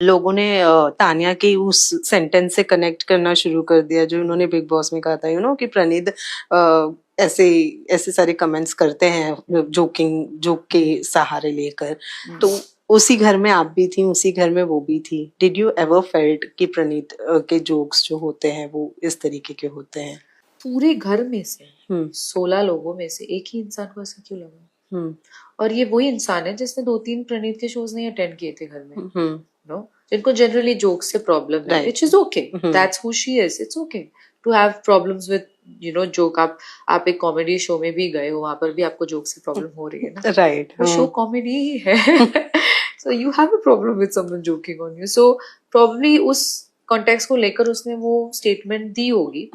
लोगों ने तान्या के उस सेंटेंस से कनेक्ट करना शुरू कर दिया जो उन्होंने बिग बॉस में कहा था, कि प्रणीत ऐसे ऐसे सारे कमेंट्स करते हैं जोक के सहारे लेकर। तो उसी घर में आप भी थी, उसी घर में वो भी थी। डिड यू एवर फेल्ट कि प्रणीत के जोक्स जो होते हैं वो इस तरीके के होते हैं? पूरे घर में से 16 लोगों में से एक ही इंसान को ऐसा क्यों लगा? और ये वही इंसान है जिसने 2-3 प्रणीत के शोज नहीं अटेंड किए थे घर में, नो, जिनको जनरली जोक से प्रॉब्लम है, which is okay, that's who she is, it's okay to have problems with joke. आप एक कॉमेडी शो में भी गए हो, वहां पर भी आपको जोक से प्रॉब्लम हो रही है ना, राइट। वो शो कॉमेडी ही है। So you have a problem with someone joking on you, so probably उस कॉन्टेक्स्ट को लेकर उसने वो स्टेटमेंट दी होगी।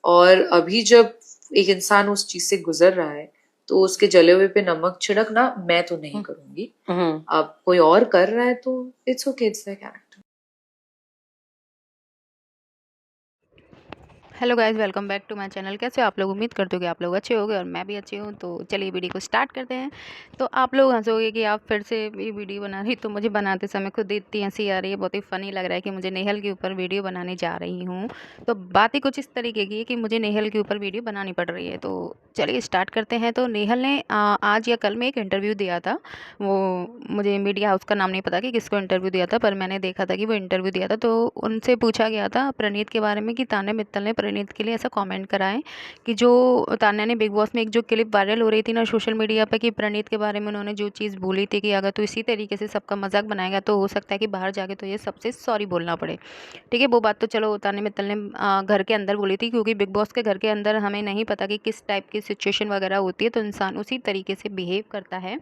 और अभी जब एक इंसान उस चीज से गुजर रहा है तो उसके जले हुए पे नमक छिड़कना मैं तो नहीं करूंगी। अब कोई और कर रहा है तो it's okay, it's their character. Hello guys, welcome back to my channel. कैसे हो आप लोग? उम्मीद करते हो कि आप लोग अच्छे होंगे और मैं भी अच्छी हूँ। तो चलिए वीडियो को स्टार्ट करते हैं। तो आप लोग हंसोगे कि आप फिर से ये वीडियो बना रही, तो मुझे बनाते समय खुद इतनी हंसी आ रही है, बहुत ही फ़नी लग रहा है कि मुझे नेहल के ऊपर वीडियो बनाने जा रही हूँ। तो बात ही कुछ इस तरीके की है कि मुझे नेहल के ऊपर वीडियो बनानी पड़ रही है। तो चलिए स्टार्ट करते हैं। तो नेहल ने आज या कल में एक इंटरव्यू दिया था। वो मुझे मीडिया हाउस का नाम नहीं पता कि किसको इंटरव्यू दिया था, पर मैंने देखा था कि वो इंटरव्यू दिया था। तो उनसे पूछा गया था प्रणीत के बारे में कि तान्या मित्तल ने प्रणीत के लिए ऐसा कमेंट करा है कि जो तान्या ने बिग बॉस में एक जो क्लिप वायरल हो रही थी ना सोशल मीडिया पर, कि प्रणीत के बारे में उन्होंने जो चीज़ बोली थी कि अगर तो इसी तरीके से सबका मजाक बनाएगा तो हो सकता है कि बाहर जाके तो ये सबसे सॉरी बोलना पड़े। ठीक है, वो बात तो चलो तान्या मित्तल ने घर के अंदर बोली थी, क्योंकि बिग बॉस के घर के अंदर हमें नहीं पता कि किस टाइप की सिचुएशन वगैरह होती है, तो इंसान उसी तरीके से बिहेव करता है।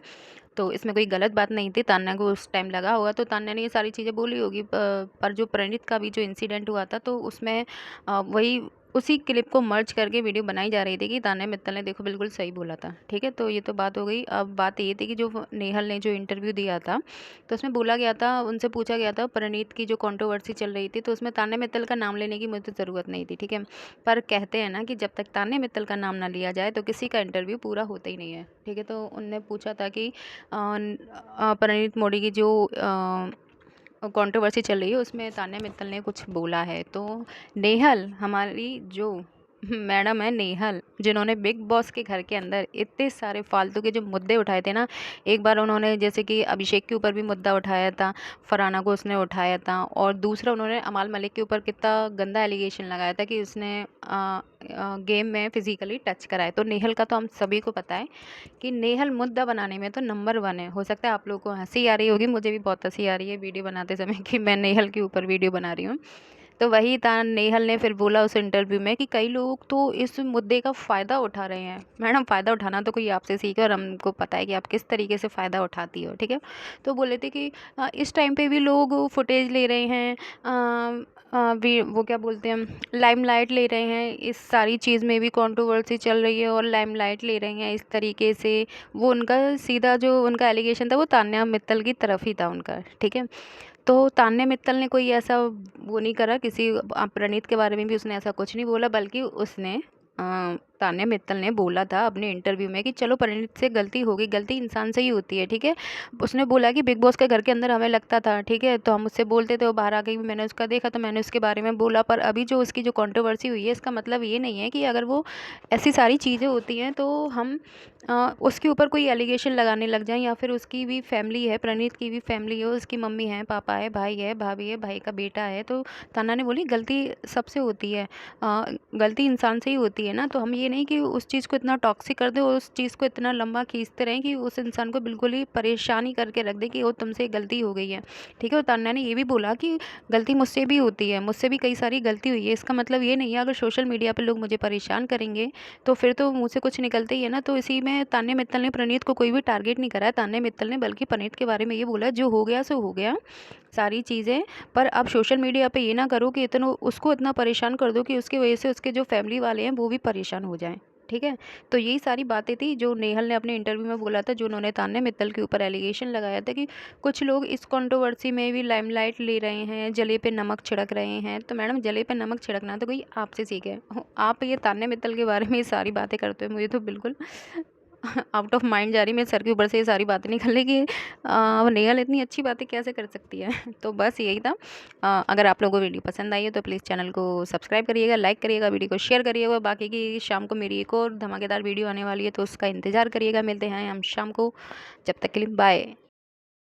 तो इसमें कोई गलत बात नहीं थी, तान्या को उस टाइम लगा होगा तो तान्या ने ये सारी चीज़ें बोली होगी। पर जो प्रणीत का भी जो इंसिडेंट हुआ था तो उसमें वही उसी क्लिप को मर्ज करके वीडियो बनाई जा रही थी कि तान्या मित्तल ने देखो बिल्कुल सही बोला था। ठीक है, तो ये तो बात हो गई। अब बात ये थी कि जो नेहल ने जो इंटरव्यू दिया था तो उसमें बोला गया था, उनसे पूछा गया था प्रणीत की जो कंट्रोवर्सी चल रही थी, तो उसमें तान्या मित्तल का नाम लेने की मुझे ज़रूरत नहीं थी। ठीक है, पर कहते हैं ना कि जब तक तान्या मित्तल का नाम ना लिया जाए तो किसी का इंटरव्यू पूरा होता ही नहीं है। ठीक है, तो उनने पूछा था कि परिणीत मोदी की जो कंट्रोवर्सी चल रही है उसमें तान्या मित्तल ने कुछ बोला है। तो नेहल, हमारी जो मैडम है नेहल, जिन्होंने बिग बॉस के घर के अंदर इतने सारे फालतू के जो मुद्दे उठाए थे ना, एक बार उन्होंने जैसे कि अभिषेक के ऊपर भी मुद्दा उठाया था, फरहाना को उसने उठाया था, और दूसरा उन्होंने अमाल मलिक के ऊपर कितना गंदा एलिगेशन लगाया था कि उसने गेम में फिजिकली टच कराया। तो नेहल का तो हम सभी को पता है कि नेहल मुद्दा बनाने में तो नंबर 1 है। हो सकता है आप लोगों को हंसी आ रही होगी, मुझे भी बहुत हंसी आ रही है वीडियो बनाते समय कि मैं नेहल के ऊपर वीडियो बना रही हूँ। तो वही था, नेहल ने फिर बोला उस इंटरव्यू में कि कई लोग तो इस मुद्दे का फ़ायदा उठा रहे हैं। मैडम, फ़ायदा उठाना तो कोई आपसे सीखे, और हमको पता है कि आप किस तरीके से फ़ायदा उठाती हो। ठीक है, तो बोले थे कि इस टाइम पे भी लोग फुटेज ले रहे हैं, वो क्या बोलते हैं, लाइमलाइट ले रहे हैं, इस सारी चीज़ में भी कंट्रोवर्सी चल रही है और लाइमलाइट ले रहे हैं इस तरीके से। वो उनका सीधा जो उनका एलिगेशन था वो तान्या मित्तल की तरफ ही था उनका। ठीक है, तो तान्या मित्तल ने कोई ऐसा वो नहीं करा किसी प्रणीत के बारे में भी उसने ऐसा कुछ नहीं बोला, बल्कि उसने तान्या मित्तल ने बोला था अपने इंटरव्यू में कि चलो प्रणीत से गलती हो गई, गलती इंसान से ही होती है। ठीक है, उसने बोला कि बिग बॉस के घर के अंदर हमें लगता था, ठीक है, तो हम उससे बोलते थे, वो बाहर आके भी मैंने उसका देखा तो मैंने उसके बारे में बोला। पर अभी जो उसकी जो कंट्रोवर्सी हुई है इसका मतलब ये नहीं है कि अगर वो ऐसी सारी चीज़ें होती हैं तो हम उसके ऊपर कोई एलिगेशन लगाने लग जाएं, या फिर उसकी भी फैमिली है, प्रणीत की भी फैमिली है, उसकी मम्मी है, पापा है, भाई है, भाभी है, भाई का बेटा है। तो तान्या ने बोली गलती सबसे होती है, गलती इंसान से ही होती है ना। तो हम ये नहीं कि उस चीज़ को इतना टॉक्सिक कर दें और उस चीज़ को इतना लंबा खींचते रहें कि उस इंसान को बिल्कुल ही परेशानी करके रख दें कि वो तुमसे गलती हो गई है। ठीक है, और तान्या ने ये भी बोला कि गलती मुझसे भी होती है, मुझसे भी कई सारी गलती हुई है। इसका मतलब ये नहीं है अगर सोशल मीडिया पर लोग मुझे परेशान करेंगे तो फिर तो मुँह से कुछ निकलते ही है ना। तो इसी में तान्या मित्तल ने प्रणीत को कोई भी टारगेट नहीं करा है। तान्या मित्तल ने बल्कि प्रणीत के बारे में ये बोला जो हो गया सो हो गया, सारी चीज़ें। पर आप सोशल मीडिया पे ये ना करो कि इतना उसको इतना परेशान कर दो कि उसकी वजह से उसके जो फैमिली वाले हैं वो भी परेशान हो जाएं। ठीक है, तो यही सारी बातें थी जो नेहल ने अपने इंटरव्यू में बोला था, जो उन्होंने तान्या मित्तल के ऊपर एलिगेशन लगाया था कि कुछ लोग इस कंट्रोवर्सी में भी लाइमलाइट ले रहे हैं, जले पे नमक छिड़क रहे हैं। तो मैडम, जले पे नमक छिड़कना तो कोई आपसे सीखे, आप ये तान्या मित्तल के बारे में ये सारी बातें करते हो, मुझे तो बिल्कुल आउट ऑफ माइंड जा रही, मेरे सर के ऊपर से ये सारी बातें निकलने की नेहा इतनी अच्छी बातें कैसे कर सकती है। तो बस यही था। अगर आप लोगों को वीडियो पसंद आई है तो प्लीज़ चैनल को सब्सक्राइब करिएगा, लाइक करिएगा, वीडियो को शेयर करिएगा। बाकी की शाम को मेरी एक और धमाकेदार वीडियो आने वाली है तो उसका इंतज़ार करिएगा। मिलते हैं हम शाम को, जब तक के लिए बाय।